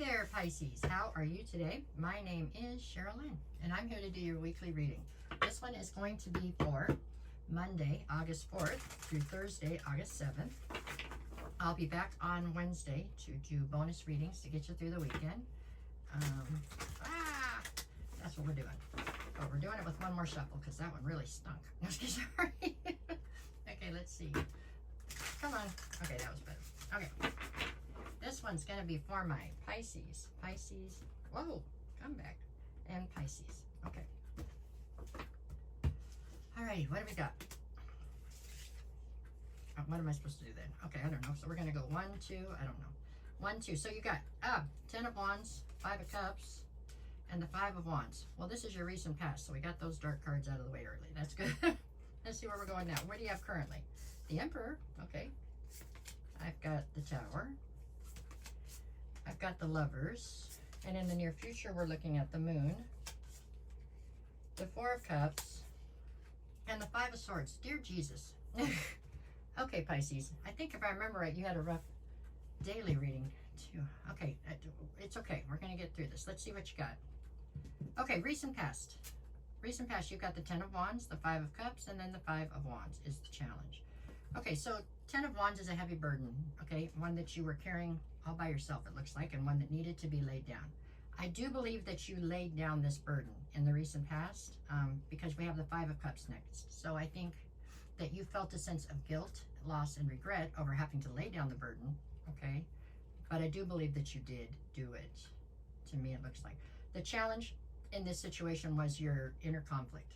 there, Pisces. How are you today? My name is Sherilyn, and I'm here to do your weekly reading. This one is going to be for Monday, August 4th through Thursday, August 7th. I'll be back on Wednesday to do bonus readings to get you through the weekend. That's what we're doing. Oh, we're doing it with one more shuffle because that one really stunk. No, sorry. Okay, let's see. Come on. Okay, that was better. Okay. This one's going to be for my Pisces. Pisces. Whoa, come back. And Pisces. Okay. All right, what do we got? Oh, what am I supposed to do then? Okay, I don't know. So we're going to go 1, 2, I don't know. 1, 2. So you got 10 of Wands, 5 of Cups, and the 5 of Wands. Well, this is your recent past, so we got those dark cards out of the way early. That's good. Let's see where we're going now. What do you have currently? The Emperor. Okay. I've got the Tower. I've got the Lovers. And in the near future, we're looking at the Moon, the 4 of Cups, and the 5 of Swords. Dear Jesus. Okay, Pisces. I think if I remember right, you had a rough daily reading too. Okay, it's okay. We're going to get through this. Let's see what you got. Okay, recent past. Recent past, you've got the 10 of Wands, the 5 of Cups, and then the 5 of Wands is the challenge. Okay, so 10 of Wands is a heavy burden, okay? One that you were carrying all by yourself, it looks like, and one that needed to be laid down. I do believe that you laid down this burden in the recent past because we have the 5 of Cups next. So I think that you felt a sense of guilt, loss, and regret over having to lay down the burden, okay? But I do believe that you did do it. To me, it looks like. The challenge in this situation was your inner conflict.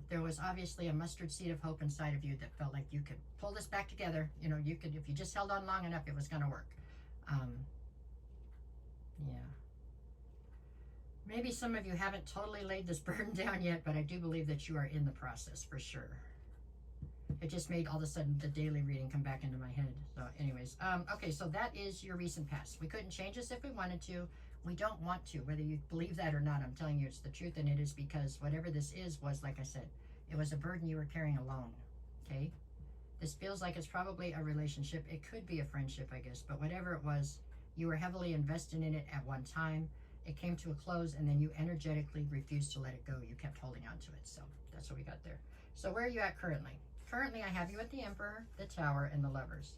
There was obviously a mustard seed of hope inside of you that felt like you could pull this back together. You know, you could, if you just held on long enough, it was going to work. Yeah. Maybe some of you haven't totally laid this burden down yet, but I do believe that you are in the process for sure. It just made all of a sudden the daily reading come back into my head. So anyways, okay, so that is your recent past. We couldn't change this if we wanted to. We don't want to, whether you believe that or not. I'm telling you it's the truth, and it is because whatever this is was, like I said, it was a burden you were carrying alone, okay? This feels like it's probably a relationship. It could be a friendship, I guess, but whatever it was, you were heavily invested in it at one time. It came to a close, and then you energetically refused to let it go. You kept holding on to it, so that's what we got there. So where are you at currently? Currently, I have you at the Emperor, the Tower, and the Lovers.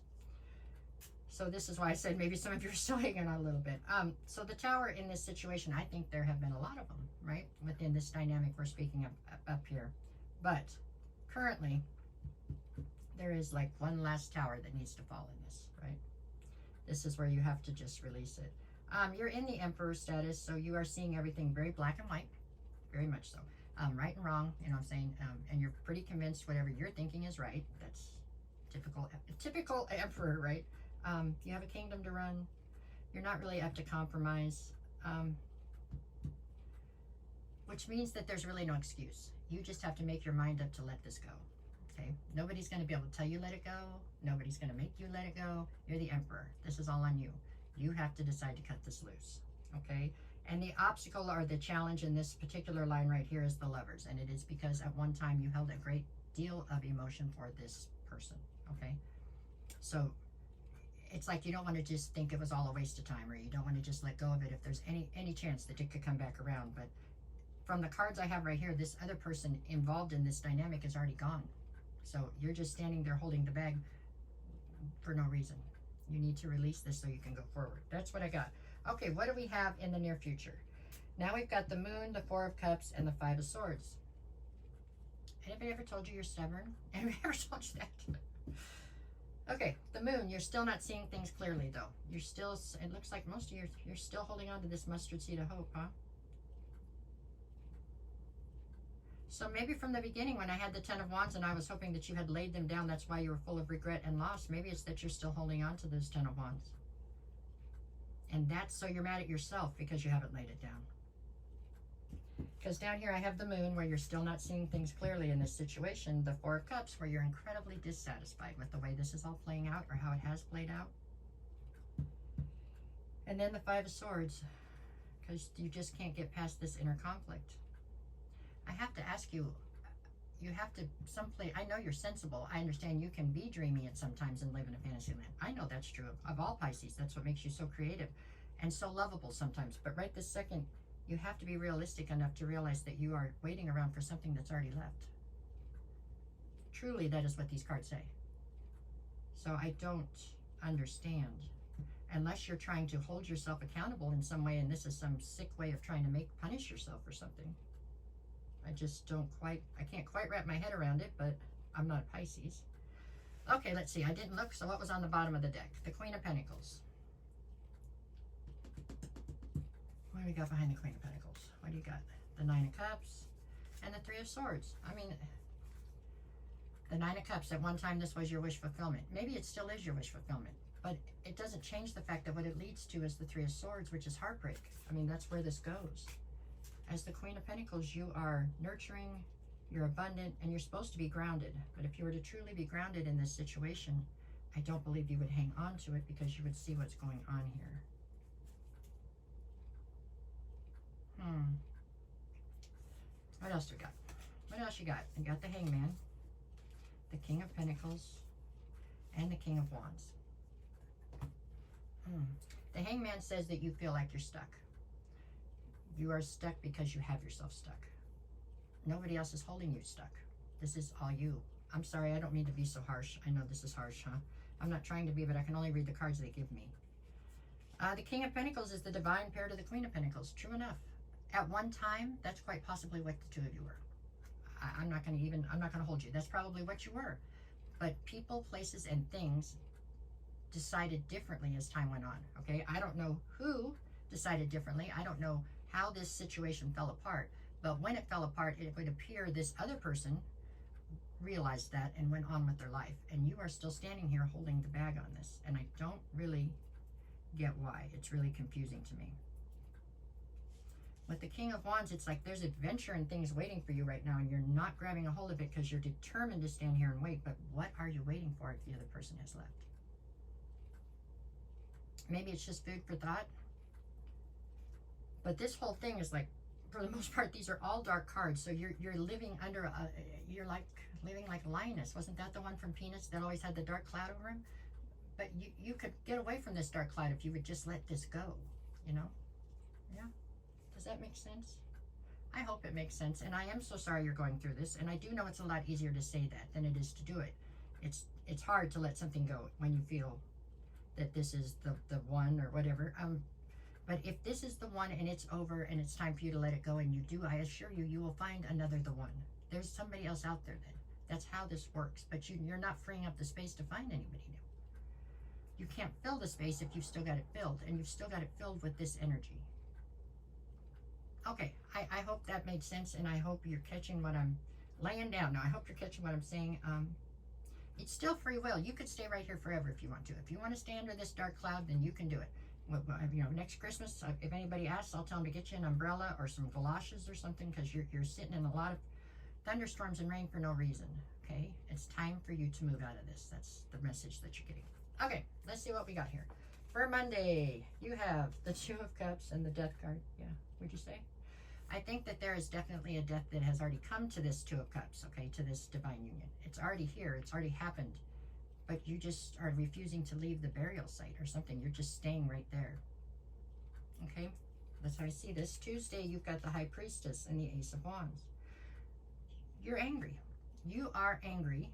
So this is why I said maybe some of you are still hanging on a little bit. So the Tower in this situation, I think there have been a lot of them, right? Within this dynamic we're speaking up here. But currently, there is like one last tower that needs to fall in this, right? This is where you have to just release it. You're in the Emperor status, so you are seeing everything very black and white, very much so. Right and wrong, you know what I'm saying? And you're pretty convinced whatever you're thinking is right. That's typical Emperor, right? You have a kingdom to run. You're not really up to compromise, which means that there's really no excuse. You just have to make your mind up to let this go, okay? Nobody's going to be able to tell you let it go. Nobody's going to make you let it go. You're the Emperor. This is all on you. You have to decide to cut this loose, okay? And the obstacle or the challenge in this particular line right here is the Lovers. And it is because at one time you held a great deal of emotion for this person, okay? So it's like you don't want to just think it was all a waste of time, or you don't want to just let go of it if there's any chance that it could come back around. But from the cards I have right here, this other person involved in this dynamic is already gone. So you're just standing there holding the bag for no reason. You need to release this so you can go forward. That's what I got. Okay, what do we have in the near future? Now we've got the Moon, the 4 of Cups, and the 5 of Swords. Anybody ever told you you're stubborn? Anybody ever told you that? Okay, the Moon, you're still not seeing things clearly though. You're still, it looks like most of you, you're still holding on to this mustard seed of hope, huh? So maybe from the beginning when I had the 10 of Wands and I was hoping that you had laid them down, that's why you were full of regret and loss. Maybe it's that you're still holding on to this 10 of Wands. And that's so you're mad at yourself because you haven't laid it down. Because down here I have the Moon where you're still not seeing things clearly in this situation. The 4 of Cups where you're incredibly dissatisfied with the way this is all playing out or how it has played out. And then the 5 of Swords because you just can't get past this inner conflict. I have to ask you, you have to someplace, I know you're sensible. I understand you can be dreamy at sometimes and live in a fantasy land. I know that's true of all Pisces. That's what makes you so creative. and so lovable sometimes. But right this second, you have to be realistic enough to realize that you are waiting around for something that's already left. Truly, that is what these cards say. So I don't understand. Unless you're trying to hold yourself accountable in some way, and this is some sick way of trying to punish yourself or something. I just I can't quite wrap my head around it, but I'm not a Pisces. Okay, let's see. I didn't look, so what was on the bottom of the deck? The Queen of Pentacles. What do we got behind the Queen of Pentacles? What do you got? The Nine of Cups and the Three of Swords. I mean, the Nine of Cups, at one time this was your wish fulfillment. Maybe it still is your wish fulfillment, but it doesn't change the fact that what it leads to is the Three of Swords, which is heartbreak. I mean, that's where this goes. As the Queen of Pentacles, you are nurturing, you're abundant, and you're supposed to be grounded. But if you were to truly be grounded in this situation, I don't believe you would hang on to it, because you would see what's going on here. What else do we got? What else you got? You got the Hangman, the King of Pentacles, and the King of Wands. The Hangman says that you feel like you're stuck. You are stuck because you have yourself stuck. Nobody else is holding you stuck. This is all you. I'm sorry, I don't mean to be so harsh. I know this is harsh, huh? I'm not trying to be, but I can only read the cards they give me. The King of Pentacles is the divine pair to the Queen of Pentacles. True enough. At one time, that's quite possibly what the two of you were. I'm not going to hold you. That's probably what you were. But people, places, and things decided differently as time went on, okay? I don't know who decided differently. I don't know how this situation fell apart. But when it fell apart, it would appear this other person realized that and went on with their life. And you are still standing here holding the bag on this. And I don't really get why. It's really confusing to me. With the King of Wands, it's like there's adventure and things waiting for you right now, and you're not grabbing a hold of it because you're determined to stand here and wait. But what are you waiting for if the other person has left? Maybe it's just food for thought. But this whole thing is like, for the most part, these are all dark cards. So you're living under you're like living like Linus. Wasn't that the one from Peanuts that always had the dark cloud over him? But you could get away from this dark cloud if you would just let this go, you know? Yeah. Does that make sense? I hope it makes sense. And I am so sorry you're going through this. And I do know it's a lot easier to say that than it is to do it. It's hard to let something go when you feel that this is the one or whatever. But if this is the one and it's over and it's time for you to let it go, and you do, I assure you, you will find another the one. There's somebody else out there then. That's how this works. But you're not freeing up the space to find anybody new. You can't fill the space if you've still got it filled, and you've still got it filled with this energy. Okay, I hope that made sense, and I hope you're catching what I'm laying down. Now, I hope you're catching what I'm saying. It's still free will. You could stay right here forever if you want to. If you want to stay under this dark cloud, then you can do it. You know, next Christmas, if anybody asks, I'll tell them to get you an umbrella or some galoshes or something, because you're sitting in a lot of thunderstorms and rain for no reason, okay? It's time for you to move out of this. That's the message that you're getting. Okay, let's see what we got here. For Monday, you have the Two of Cups and the Death card. Yeah, what'd you say? I think that there is definitely a death that has already come to this Two of Cups, okay, to this divine union. It's already here. It's already happened. But you just are refusing to leave the burial site or something. You're just staying right there. Okay? That's how I see this. Tuesday, you've got the High Priestess and the Ace of Wands. You're angry. You are angry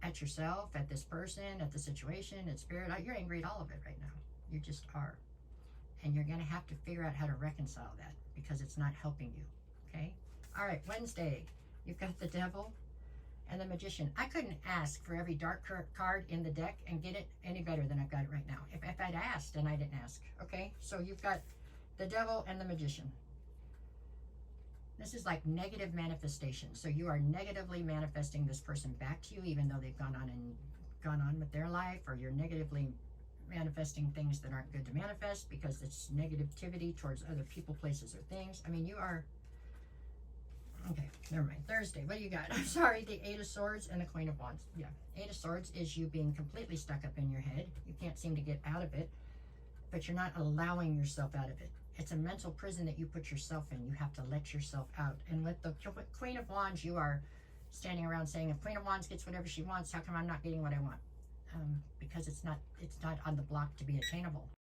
at yourself, at this person, at the situation, at spirit. You're angry at all of it right now. You just are. And you're going to have to figure out how to reconcile that, because it's not helping you. Okay? All right, Wednesday, you've got the Devil and the Magician. I couldn't ask for every dark card in the deck and get it any better than I've got it right now. If I'd asked, and I didn't ask. Okay? So you've got the Devil and the Magician. This is like negative manifestation. So you are negatively manifesting this person back to you, even though they've gone on with their life, or you're negatively manifesting things that aren't good to manifest because it's negativity towards other people, places, or things. I mean, you are... Okay, never mind. Thursday, what do you got? I'm sorry, the Eight of Swords and the Queen of Wands. Yeah, Eight of Swords is you being completely stuck up in your head. You can't seem to get out of it, but you're not allowing yourself out of it. It's a mental prison that you put yourself in. You have to let yourself out. And with the Queen of Wands, you are standing around saying, if Queen of Wands gets whatever she wants, how come I'm not getting what I want? Because it's not on the block to be attainable.